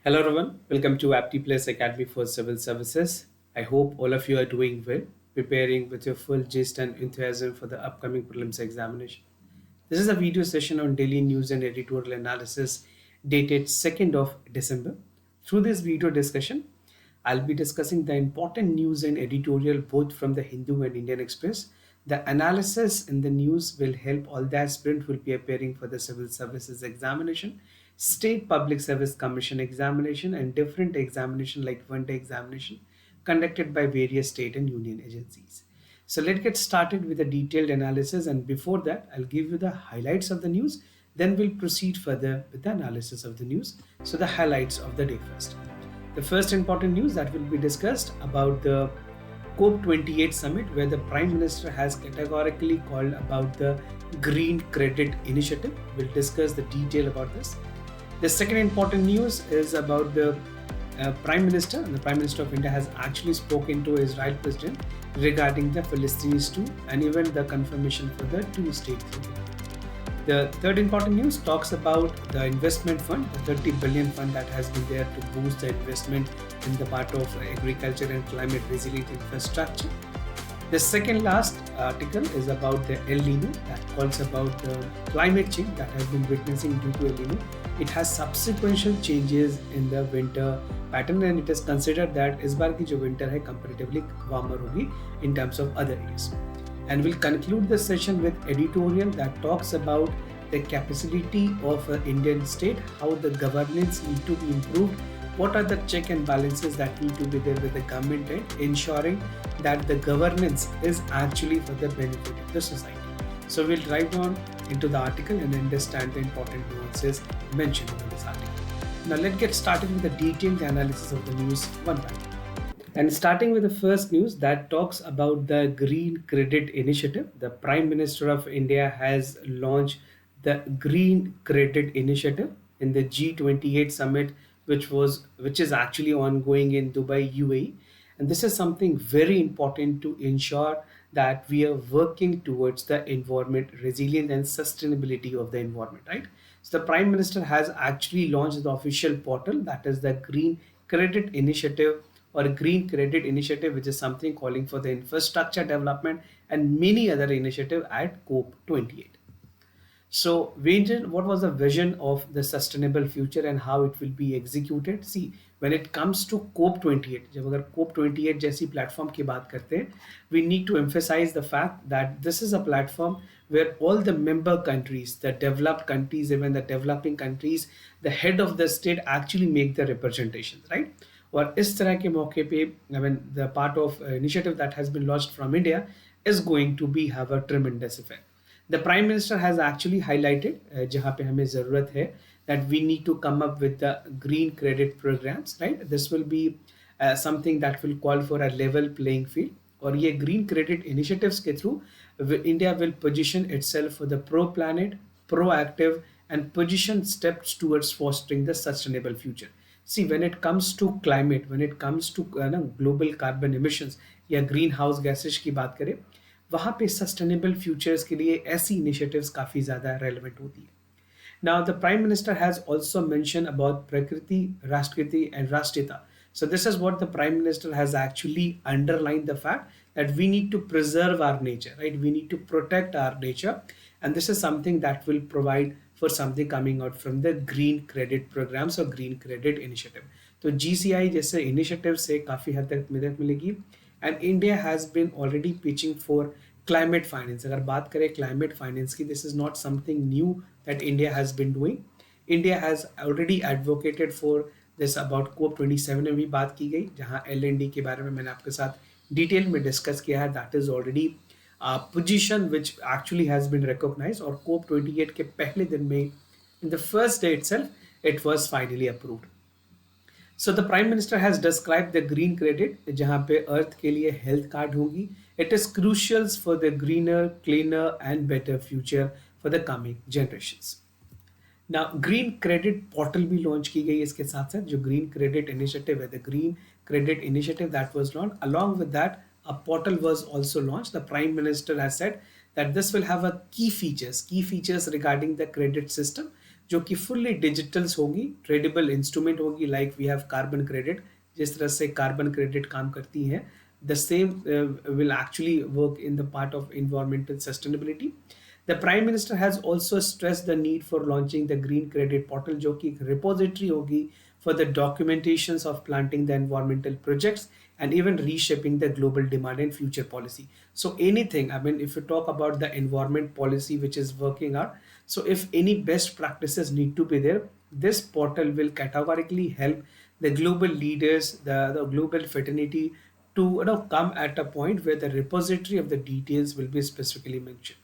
Hello everyone, welcome to Apti Plus Academy for Civil Services. I hope all of you are doing well, preparing with your full gist and enthusiasm for the upcoming prelims examination. This is a video session on daily news and editorial analysis dated 2nd of December. Through this video discussion, I'll be discussing the important news and editorial both from the Hindu and Indian Express. The analysis in the news will help all the aspirants will be appearing for the civil services examination, state public service commission examination, and different examination like one-day examination conducted by various state and union agencies. So let's get started with a detailed analysis, and before that I'll give you the highlights of the news, then we'll proceed further with the analysis of the news. So the highlights of the day first. The first important news that will be discussed about the COP28 summit, where the Prime Minister has categorically called about the Green Credit Initiative. We'll discuss the detail about this. The second important news is about the Prime Minister, and the Prime Minister of India has actually spoken to Israel President regarding the Philistines too, and even the confirmation for the two-state solution. The third important news talks about the investment fund, the 30 billion fund that has been there to boost the investment in the part of agriculture and climate resilient infrastructure. The second last article is about the El Nino, that calls about the climate change that has been witnessing due to El Nino. It has subsequential changes in the winter pattern, and it is considered that इस बार की जो winter है comparatively warmer होगी in terms of other years. And we'll conclude the session with editorial that talks about the capacity of an Indian state, how the governance need to be improved, what are the check and balances that need to be there with the government, and ensuring that the governance is actually for the benefit of the society. So we'll dive down into the article and understand the important nuances mentioned in this article. Now let's get started with the detailed analysis of the news one by one. And starting with the first news that talks about the Green Credit Initiative, the Prime Minister of India has launched the Green Credit Initiative in the G28 summit, which is actually ongoing in Dubai, UAE. And this is something very important to ensure that we are working towards the environment resilience and sustainability of the environment, right? So the Prime Minister has actually launched the official portal, that is the Green Credit Initiative or Green Credit Initiative, which is something calling for the infrastructure development and many other initiatives at COP28. So, what was the vision of the sustainable future and how it will be executed? See, when it comes to COP28, जब अगर COP28 जैसी platform की बात करते हैं, we need to emphasize the fact that this is a platform where all the member countries, the developed countries, even the developing countries, the head of the state actually make the representations, right? और इस तरह के मौके पे I mean the part of initiative that has been launched from India is going to be have a tremendous effect. The Prime Minister has actually highlighted जहाँ पे हमें ज़रूरत है that we need to come up with the green credit programs, right? This will be something that will call for a level playing field. और ये green credit initiatives के through India will position itself for the pro-planet, proactive, and position steps towards fostering the sustainable future. See, when it comes to climate, when it comes to global carbon emissions या green house gases की बात करें, वहाँ पे sustainable futures के लिए ऐसी initiatives काफ़ी ज़्यादा रेलेवेंट होती है. Now, the Prime Minister has also mentioned about Prakriti, Rashtriti, and Rashtrita. So this is what the Prime Minister has actually underlined the fact that we need to preserve our nature, right? We need to protect our nature, and this is something that will provide for something coming out from the green credit programs or green credit initiative. तो GCI जैसे initiative से काफ़ी हद तक मदद मिलेगी, and India has been already pitching for climate finance. अगर बात करें climate finance की, this is not something new that India has been doing. India has already advocated for this about COP27 में भी बात की गई, जहाँ L&D के बारे में मैंने आपके साथ डिटेल में डिस्कस किया है. That is already a position which actually has been recognized, और COP28 के पहले दिन में in the first day itself it was finally approved. So the Prime Minister has described the green credit, जहाँ पे अर्थ के लिए हेल्थ कार्ड होगी. It is crucial for the greener, cleaner and better future for the coming generations. Now, green credit portal भी launch की गई इसके साथ साथ. जो green credit initiative है, the green credit initiative that was launched, along with that a portal was also launched. The Prime Minister has said that this will have a key features regarding the credit system, जो कि fully digitals होगी, tradable instrument होगी, like we have carbon credit, जिस तरह से carbon credit काम करती है, the same will actually work in the part of environmental sustainability. The Prime Minister has also stressed the need for launching the Green Credit Portal, जो कि एक repository होगी for the documentations of planting the environmental projects and even reshaping the global demand and future policy. So anything, I mean, if you talk about the environment policy which is working out, so if any best practices need to be there, this portal will categorically help the global leaders, the global fraternity to come at a point where the repository of the details will be specifically mentioned.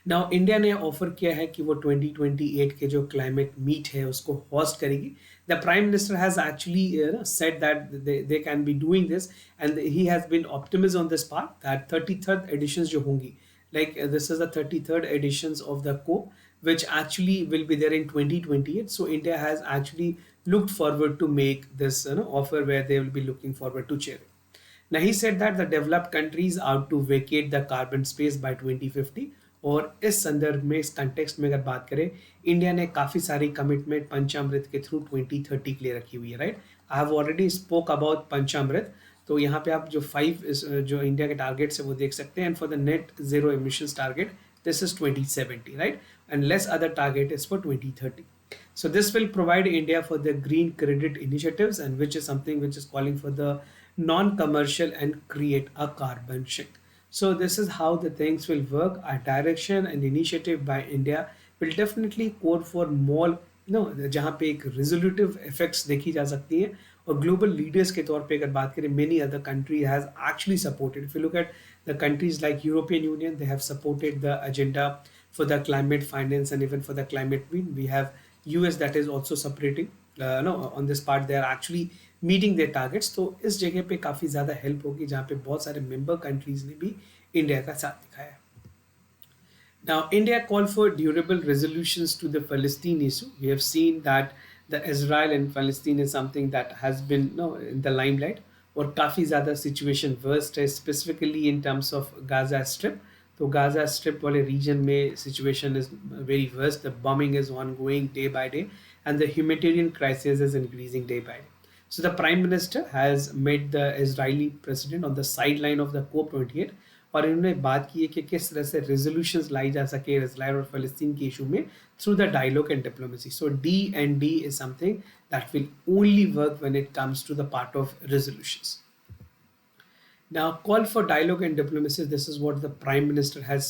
Now India ने offer किया है कि वो 2028 के जो climate meet है उसको host करेगी. The prime minister has actually said that they can be doing this and he has been optimism on this part that 33rd editions जो होंगी, like this is the 33rd editions of the COP which actually will be there in 2028. So India has actually looked forward to make this offer where they will be looking forward to chair it. Now he said that the developed countries are to vacate the carbon space by 2050. और इस संदर्भ में, इस context में अगर बात करें, India ने काफ़ी सारी कमिटमेंट पंचामृत के थ्रू 2030 के लिए रखी हुई है, right. I have already spoke about Panchamrit. तो यहाँ पे आप जो 5 जो इंडिया के टारगेट्स है वो देख सकते हैं. And for the net zero emissions target this is 2070, right, unless other target is for 2030. So this will provide India for the green credit initiatives, and which is something which is calling for the non-commercial and create a carbon sink. So this is how the things will work. A direction and initiative by India will definitely call for more जहाँ पे एक रिजोल्यूटिव effects देखी जा सकती है. और global leaders के तौर पे अगर बात करें, many other country has actually supported. If you look at the countries like European union, they have supported the agenda for the climate finance and even for the climate green. We have US that is also separating no on this part. They are actually meeting their targets. तो इस जगह पे काफ़ी ज़्यादा help होगी जहाँ पे बहुत सारे मेंबर कंट्रीज ने भी इंडिया का साथ दिखाया. Now, India called for durable resolutions to the Palestine issue. We have seen that the Israel and Palestine is something that has been in the limelight. और काफ़ी ज़्यादा situation worst है, specifically in terms of Gaza Strip. तो Gaza Strip वाले region में situation is very worst. The bombing is ongoing day by day, and the humanitarian crisis is increasing day by day. So the Prime Minister has met the Israeli President on the sideline of the COP28. और इन्होंने बात की है कि किस तरह से resolutions लाई जा सके इजराइल और फ़लस्तीन के इशू में through the dialogue and diplomacy. So D&D is something that will only work when it comes to the part of resolutions. Now, call for dialogue and diplomacy. This is what the Prime Minister has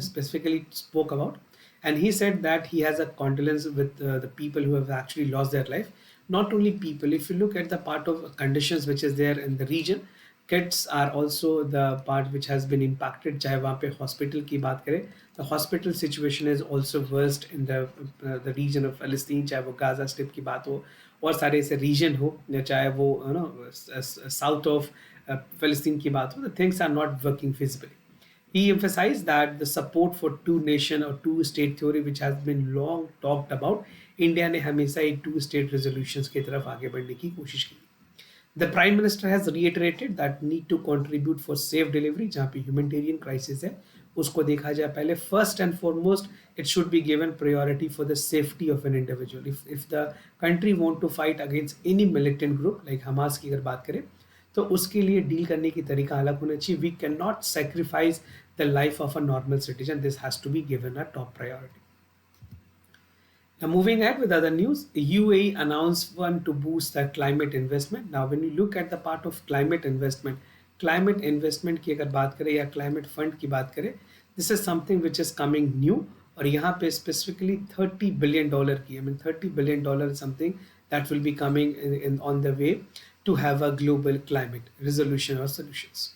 specifically spoke about, and he said that he has a condolence with the people who have actually lost their life. Not only people, if you look at the part of conditions which is there in the region, kids are also the part which has been impacted. चाहे वहाँ पे hospital की बात करें, the hospital situation is also worst in the region of Palestine. चाहे वो Gaza Strip की बात हो और सारे ऐसे region हो, चाहे वो south of Palestine की बात हो, the things are not working feasibly. He emphasized that the support for two nation or two state theory which has been long talked about, India ने हमेशा ही टू स्टेट रेजोल्यूशंस की तरफ आगे बढ़ने की कोशिश की. The Prime Minister has reiterated that need to contribute for safe delivery. जहाँ पे humanitarian crisis है उसको देखा जाए पहले. First and foremost, it should be given priority for the safety of an individual. If the country want to fight against any militant group like Hamas की अगर बात करें, तो उसके लिए डील करने की तरीका अलग होना चाहिए. We can not sacrifice the life of a normal citizen. This has to be given a top priority. Now moving ahead with other news, UAE announced one to boost the climate investment. Now when you look at the part of climate investment की अगर बात करें या climate fund की बात करें, this is something which is coming new. और यहाँ पे specifically $30 billion की, I mean $30 billion is something that will be coming on the way to have a global climate resolution or solutions.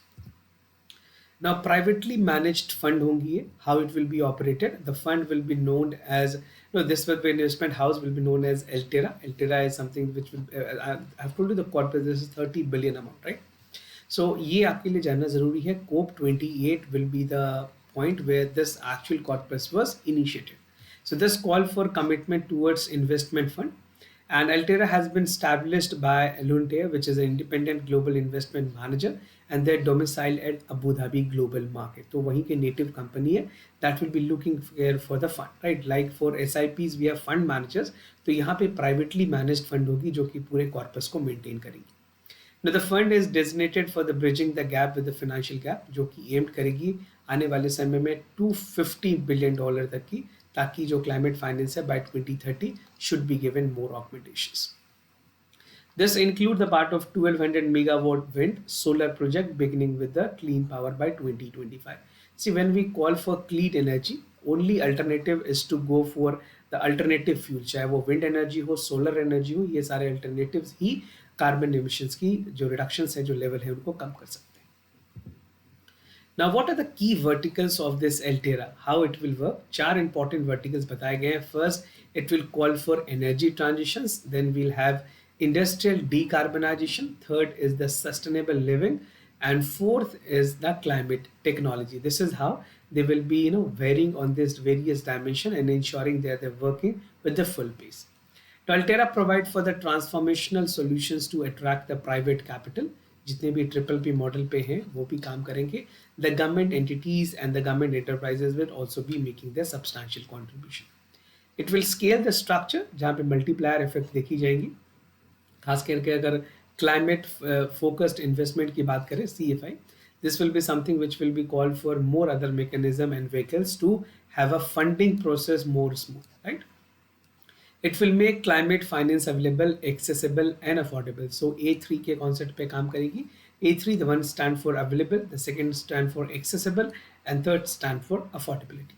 Now privately managed fund होंगी ये. How it will be operated? The fund will be known as, this will be investment house will be known as Altera. Altera is something which will, I've told you the corpus, this is 30 billion amount, right? So ये आपके लिए जानना ज़रूरी है. COP28 will be the point where this actual corpus was initiated. So this call for commitment towards investment fund. And Altera has been established by Alunte, which is an independent global investment manager, and they're domiciled at Abu Dhabi Global Market. तो वहीं के native company है that will be looking for the fund, right? Like for SIPs we have fund managers, तो यहाँ पे privately managed fund होगी जो कि पूरे corpus को maintain करेगी. Now the fund is designated for the bridging the gap with the financial gap, जो कि aimed करेगी आने वाले समय में $250 billion तक की, ताकि जो climate finance है by 2030 should be given more augmentations. This includes the part of 1200 megawatt wind solar project beginning with the clean power by 2025. See, when we call for clean energy, only alternative is to go for the alternative fuel. चाहे वो wind energy हो, solar energy हो, ये सारे alternatives ही carbon emissions की जो reductions है, जो level है, उनको कम कर सकते हैं. Now, what are the key verticals of this Altera? How it will work? 4 important verticals बताए गए हैं. First, it will call for energy transitions. Then we'll have industrial decarbonization. Third is the sustainable living, and fourth is the climate technology. This is how they will be, varying on this various dimension and ensuring that they're working with the full pace. तो अल्टेरा provide for the transformational solutions to attract the private capital. जितने भी triple P model पे हैं वो भी काम करेंगे. The government entities and the government enterprises will also be making the substantial contribution. It will scale the structure जहाँ पे मल्टीप्लायर इफेक्ट देखी जाएंगी. खास करके अगर क्लाइमेट फोकस्ड इन्वेस्टमेंट की बात करें CFI, this will be something which will be called for more other mechanism and vehicles to have a funding process more smooth, right? It will make climate finance available, accessible and affordable. So A3 के concept पे काम करेगी. A3, the one stand for available, the second stand for accessible, and third stand for affordability.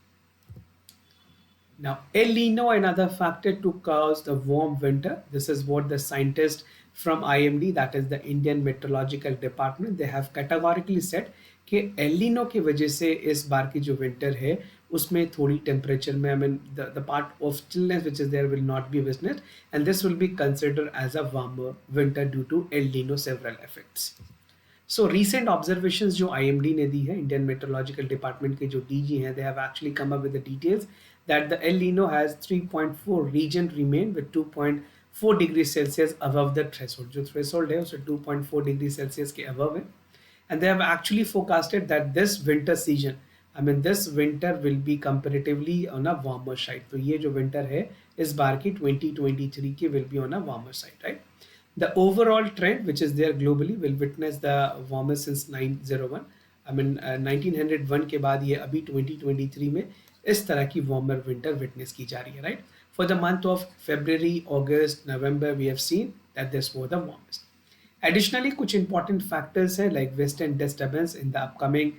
Now, El Nino, another factor to cause the warm winter. This is what the scientists from IMD, that is the Indian Meteorological Department, they have categorically said कि El Nino की वजह से इस बार की जो winter है उसमें थोड़ी टेम्परेचर में, I mean the part of chillness which is there will not be witnessed, and this will be considered as a warmer winter due to El Nino several effects. So recent observations जो IMD ने दी है, Indian meteorological department के जो DG हैं, they have actually come up with the details that the El Nino has 3.4 reason remain with 2.4 degree Celsius above the threshold. जो threshold है उसे 2.4 degree Celsius के अबव है. And they have actually forecasted that this winter season, I mean this winter will be comparatively on a warmer side. तो ये जो winter है इस बार की 2023 की will be on a warmer side, right? The overall trend which is there globally will witness the warmest since 901. I mean 1901 के बाद ये अभी 2023 में इस तरह की warmer winter witness की जा रही है, right? For the month of February, August, November, we have seen that this was the warmest. Additionally, कुछ important factors है like western disturbance in the upcoming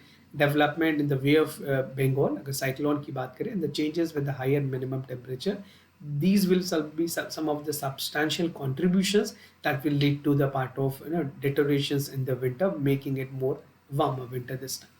development in the way of Bengal. अगर cyclone की बात करें, and the changes with the higher minimum temperature, these will be some of the substantial contributions that will lead to the part of deteriorations in the winter, making it more warmer winter this time.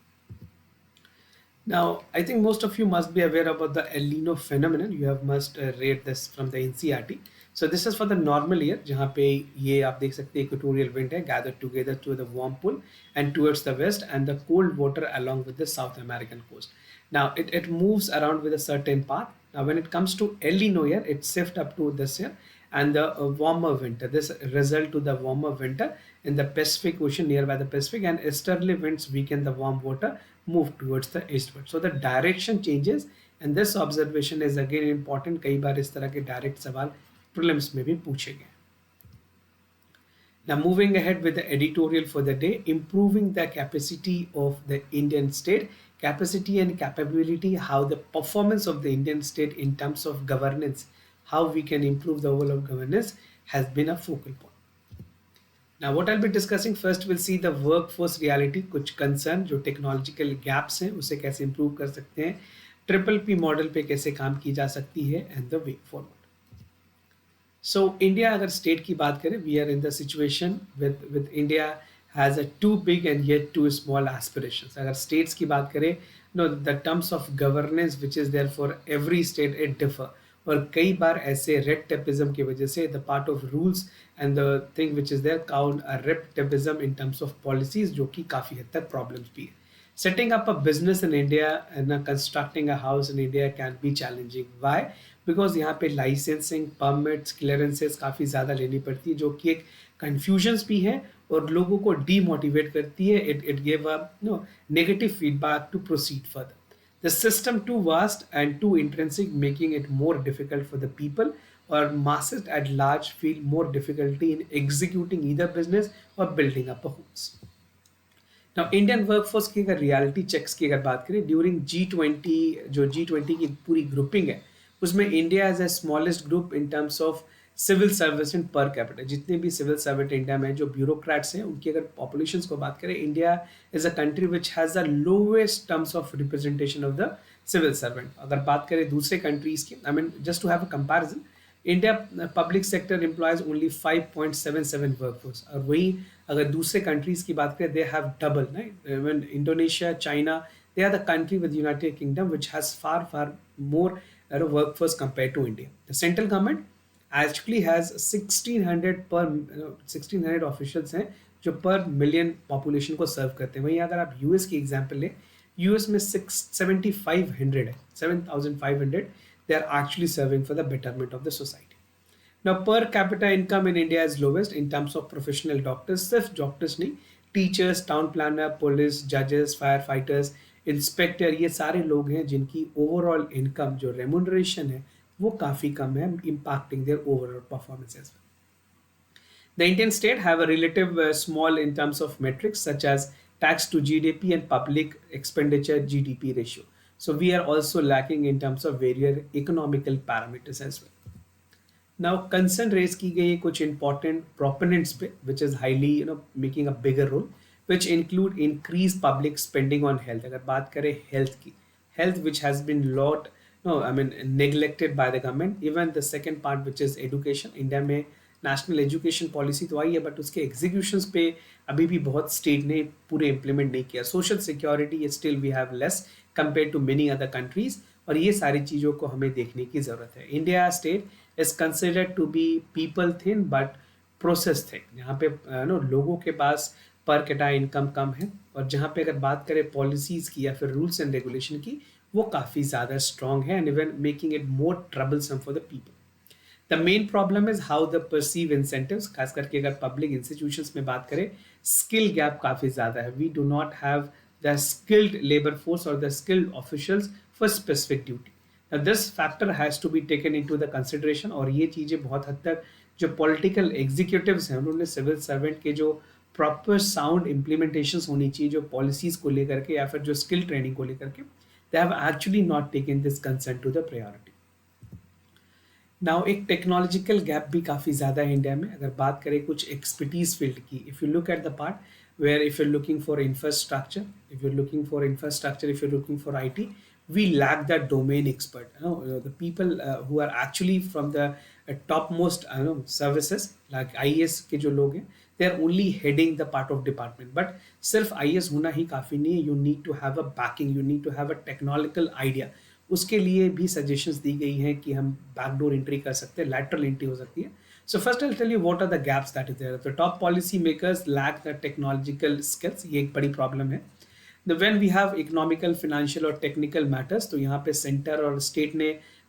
Now, I think most of you must be aware about the El Nino phenomenon. You have must read this from the NCERT. So this is for the normal year, जहाँ पे ये आप देख सकते हैं equatorial wind है gathered together to the warm pool and towards the west, and the cold water along with the South American coast. Now it moves around with a certain path. Now when it comes to El Nino year, it shifts up to this year and the warmer winter. This result to the warmer winter in the Pacific Ocean nearby the Pacific, and easterly winds weaken the warm water, move towards the eastward. So the direction changes, and this observation is again important. कई बार इस तरह के direct सवाल prelims में भी पूछे गए. Now moving ahead with the editorial for the day, improving the capacity of the Indian state, capacity and capability, how the performance of the Indian state in terms of governance, how we can improve the overall governance has been a focal point. Now what I'll be discussing first, we'll see the workforce reality, कुछ concern जो technological gaps हैं उसे कैसे improve कर सकते हैं, triple P model पे कैसे काम की जा सकती है, and the way forward. So India अगर state की बात करें, we are in the situation with India has a too big and yet too small aspirations. अगर states की बात करें, the terms of governance which is there for every state it differ. और कई बार ऐसे red tapeism की वजह से the part of rules and the thing which is there count a red tapeism in terms of policies, जो कि काफी हद तक problems भी है. Setting up a business in India and constructing a house in India can be challenging. Why? Because यहाँ पे licensing, permits, clearances काफ़ी ज़्यादा लेनी पड़ती है, जो कि एक कन्फ्यूजन्स भी है और लोगों को डीमोटिवेट करती है. It give a negative feedback to proceed further. The system too vast and too intrinsic, making it more difficult for the people or masses at large feel more difficulty in executing either business or building up a homes. Now, Indian workforce की अगर reality checks की अगर बात करें, during G20, जो G20 की पूरी grouping है, उसमें India as a smallest group in terms of civil servant per capital. जितने भी सिविल सर्वेंट इंडिया में जो ब्यूरोक्रेट्स हैं, उनकी अगर पॉपुलेशन को बात करें, India is a country which has the lowest terms of representation of the civil servant. अगर बात करें दूसरे कंट्रीज की, I mean just to have a comparison, India public sector employees only 5.77 workforce, और वही अगर दूसरे कंट्रीज की बात करें, they have double. Even Indonesia, China, they are the country with United Kingdom which has far more workforce compared to India. The central government actually has 1600 पर 1600 officials हैं जो पर मिलियन पॉपुलेशन को सर्व करते हैं. वहीं अगर आप यूएस की एग्जांपल लें, यूएस में 7500 है, 7500 they are actually serving for the betterment of the society. Now, per capita income in India is lowest in terms of professional doctors. सिर्फ डॉक्टर्स नहीं, टीचर्स, टाउन प्लानर, पुलिस, जजेस, fire fighters, inspector, ये सारे लोग हैं जिनकी overall income जो remuneration है वो काफ़ी कम है, impacting their overall performance as well. The Indian state have a relative small in terms of metrics such as tax to GDP and public expenditure GDP ratio. So we are also lacking in terms of various economical parameters as well. Now concern raise की गई है कुछ important proponents पे, which is highly making a bigger role, which include increase public spending on health. अगर बात करें health की, health which has been lot I mean neglected by the government. Even the second part which is education, India में national education policy तो आई है, but उसके executions पे अभी भी बहुत स्टेट ने पूरे इम्प्लीमेंट नहीं किया. Social security still we have less compare to many other countries, और ये सारी चीज़ों को हमें देखने की ज़रूरत है. India state is considered to be people thin but process thick. यहाँ पे लोगों के पास पर कैटा इनकम कम है, और जहाँ पे अगर बात करें पॉलिसीज की या फिर रूल्स एंड रेगुलेशन की, वो काफ़ी ज़्यादा स्ट्रॉन्ग है, and even making it more troublesome for the people. The main problem is how the perceive incentives. खास करके अगर पब्लिक इंस्टीट्यूशंस में बात करें, स्किल गैप काफ़ी ज़्यादा है. We do not have the skilled labour force और the skilled officials for specific duty. This factor has to be taken into the consideration, और ये चीज़ें बहुत हद तक जो पॉलिटिकल एग्जीक्यूटिव्स हैं, उन्होंने सिविल सर्वेंट के जो प्रॉपर साउंड इम्प्लीमेंटेशंस होनी चाहिए जो पॉलिसीज़ को लेकर के या फिर जो स्किल ट्रेनिंग को लेकर के, they have actually not taken this concern to the priority. Now एक टेक्नोलॉजिकल गैप भी काफ़ी ज़्यादा है इंडिया में. अगर बात करें कुछ एक्सपर्टीज फील्ड की, if you look at the part where if you looking for infrastructure, if you're looking for infrastructure, if you're looking for IT, we lack that domain expert. The people who are actually from the topmost services like IAS के जो लोग हैं, they are only heading the part of department. But सिर्फ IAS होना ही काफ़ी नहीं है. You need to have a backing, you need to have a technical idea. उसके लिए भी सजेशंस दी गई हैं कि हम बैकडोर एंट्री कर सकते हैं, लैटरल एंट्री हो सकती है. So first I'll tell you what are the gaps that is there. The top policy makers lack the technological skills. ये एक बड़ी प्रॉब्लम है. When we have economical, financial और technical matters, तो यहाँ पे सेंटर और स्टेट ने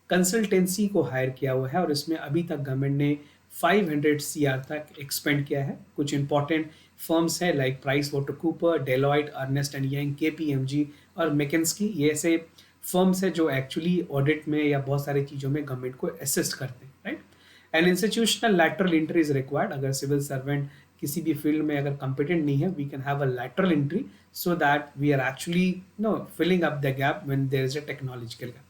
कंसल्टेंसी को हायर किया हुआ है, और इसमें अभी तक गवर्नमेंट ने 500 CR तक एक्सपेंड किया है. कुछ इंपॉर्टेंट फर्म्स हैं like Price Water Cooper, Deloitte, Ernst and Young, KPMG और मैकेंस्की. ये ऐसे फर्म्स हैं जो एक्चुअली ऑडिट में या बहुत सारी चीज़ों में गवर्नमेंट को असिस्ट करते हैं, right. And institutional lateral entry is required. अगर सिविल सर्वेंट किसी भी फील्ड में अगर competent नहीं है, we can have a lateral entry so that we are actually filling up the gap when there is a technological gap.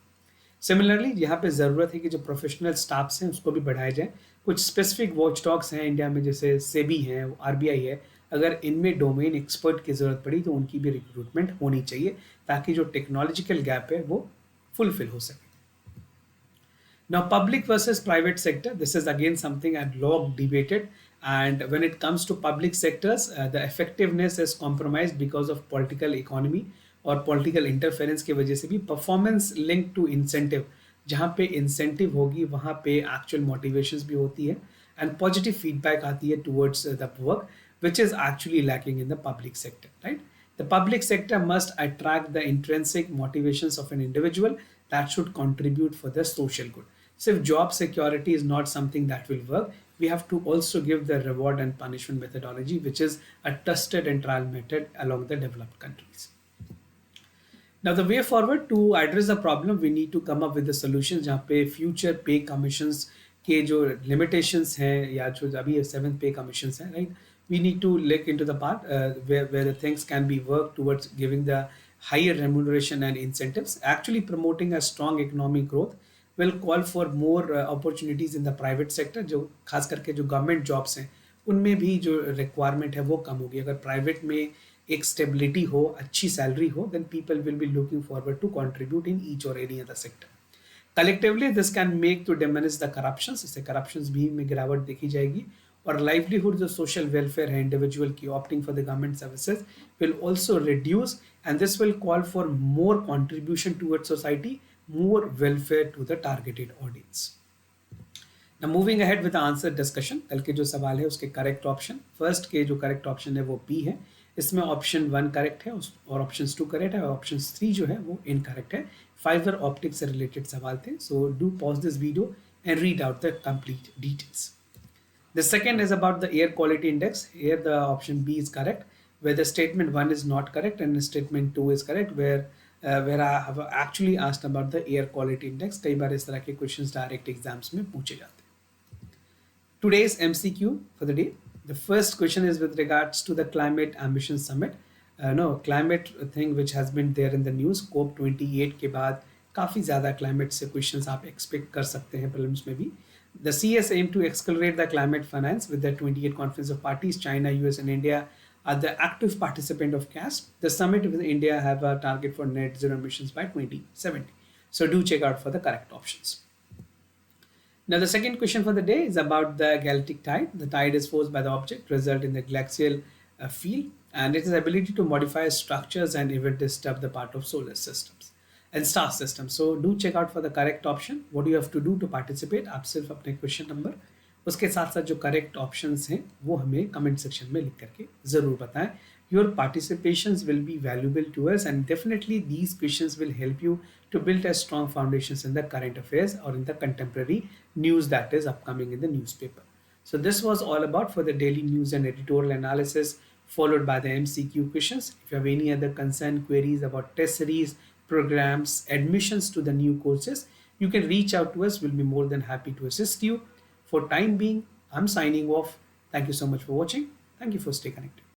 Similarly, यहाँ पे ज़रूरत है कि जो प्रोफेशनल स्टाफ्स हैं उसको भी बढ़ाया जाए. कुछ स्पेसिफिक वॉच डॉग्स हैं इंडिया में, जैसे सेबी है, RBI है. अगर इनमें डोमेन एक्सपर्ट की ज़रूरत पड़ी तो उनकी भी रिक्रूटमेंट होनी चाहिए, ताकि जो टेक्नोलॉजिकल गैप है वो फुलफिल हो सके. Now, public versus private sector, this is again something I've long debated. And when it comes to public sectors, the effectiveness is compromised because of political economy और political interference की वजह से भी. performance linked to incentive, जहाँ पे incentive होगी वहाँ पे actual motivations भी होती है, and positive feedback आती है towards the work, which is actually lacking in the public sector, right? The public sector must attract the intrinsic motivations of an individual that should contribute for the social good. So if job security is not something that will work, we have to also give the reward and punishment methodology, which is a trusted and trial method along the developed countries. Now the way forward to address the problem, we need to come up with the solutions जहाँ पे future pay commissions के जो limitations हैं या जो अभी seventh pay commissions हैं, right? We need to look into the part where the things can be worked towards giving the higher remuneration and incentives. Actually promoting a strong economic growth will call for more opportunities in the private sector. जो खास करके जो government jobs हैं उनमें भी जो requirement है वो कम होगी. अगर private में एक स्टेबिलिटी हो, अच्छी सैलरी हो, then people will be looking forward to contribute in each or any other sector. Collectively, this can make to diminish the corruptions. इससे corruptions भी में गिरावट देखी जाएगी और livelihood जो social welfare है individual की opting for the government services will also reduce, and this will call for more contribution towards society, more welfare to the targeted audience. Now moving ahead with the answer discussion, कल के जो सवाल है उसके correct option, first के जो correct option है वो बी है. इसमें ऑप्शन 1 करेक्ट है और ऑप्शन 2 करेक्ट है और ऑप्शन 3 जो है वो इनकरेक्ट है. फाइबर ऑप्टिक्स से रिलेटेड सवाल थे. So do pause this video and read out the complete details. The second is about the air quality index. Here the option B is correct, where the statement 1 is not correct and statement 2 is correct, where I have actually asked about the air quality index. कई बार इस तरह के questions direct exams में पूछे जाते हैं. Today's MCQ for the day. The first question is with regards to the Climate Ambition Summit. No, climate thing which has been there in the news. COP28 के बाद काफ़ी ज़्यादा climate से questions आप expect कर सकते हैं prelims में भी. The CS aim to accelerate the climate finance with the 28 conference of parties. China, US, and India are the active participant of CASP. The summit with India have a target for net zero emissions by 2070. So do check out for the correct options. Now the second question for the day is about the galactic tide. The tide is forced by the object, result in the glacial field, and its ability to modify structures and even disturb the part of solar systems and star systems. So do check out for the correct option. What do you have to do to participate? आप सिर्फ अपने question number उसके साथ साथ जो correct options हैं वो हमें कमेंट सेक्शन में लिख करके ज़रूर बताएं. Your participations will be valuable to us, and definitely these questions will help you to build a strong foundations in the current affairs or in the contemporary news that is upcoming in the newspaper. So this was all about for the daily news and editorial analysis followed by the MCQ questions. If you have any other concern, queries about test series, programs, admissions to the new courses, you can reach out to us. We'll be more than happy to assist you. For time being, I'm signing off. Thank you so much for watching. Thank you for staying connected.